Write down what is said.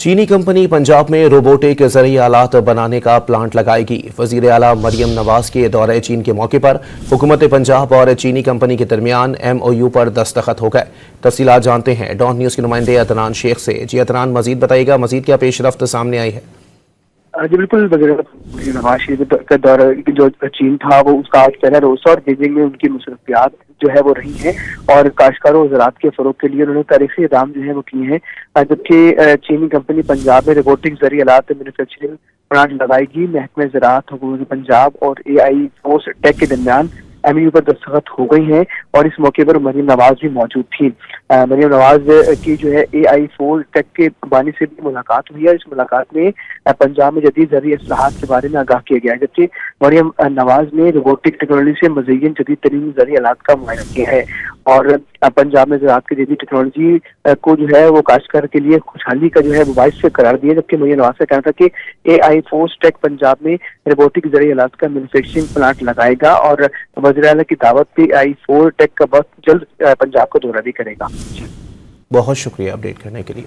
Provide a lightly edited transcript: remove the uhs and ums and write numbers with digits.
चीनी कंपनी पंजाब में रोबोटिक ज़रिए आलात बनाने का प्लांट लगाएगी। वज़ीर आला मरियम नवाज के दौरे चीन के मौके पर हुकूमत पंजाब और चीनी कंपनी के दरमियान MOU पर दस्तखत हो गए। तफसीलात जानते हैं डॉन न्यूज़ के नुमाइंदे अदनान शेख से। जी अदनान, मजीद बताइएगा, मजीद क्या पेशरफ्त सामने आई है? जी बिल्कुल, नवाज शरीफ का दौरा जो चीन था वो उसका आज पहला रोज़ और बीजिंग में उनकी मुसरफियात जो है वो रही है और काश्तकारों ज़राअत के फ़रोग के लिए उन्होंने तारीखी इक़दाम जो है वो किए हैं। जबकि चीनी कंपनी पंजाब में रोबोटिक ज़रिए आलात मैन्युफैक्चरिंग प्लांट लगाएगी। महकमे ज़राअत, हुकूमत पंजाब और AI फोर्स टेक के दरमियान MOU पर दस्तखत हो गई हैं और इस मौके पर मरियम नवाज भी मौजूद थी। मरियम नवाज की जो है AI फोर्स टेक के बानी से भी मुलाकात हुई है। इस मुलाकात में पंजाब में जदीद ज़रिए इस्लाहात के बारे में आगाह किया गया है। जबकि मरियम नवाज ने रोबोटिक टेक्नोलॉजी से मज़ीद जदीद तरीन ज़रिए आलात का मुआयना किया है और पंजाब में ज़राअत की जदीद टेक्नोलॉजी को जो है वो काश्तकार के लिए खुशहाली का जो है वो बाइस से करार दिया। जबकि मरियम नवाज का कहना था कि AI फोर्स टेक पंजाब में रोबोटिक ज़रिए आलात का मैन्युफैक्चरिंग प्लांट लगाएगा और वज़ीर आला की दावत पे AI फोर्स टेक का वक्त जल्द पंजाब का दौरा भी करेगा। बहुत शुक्रिया अपडेट करने के लिए।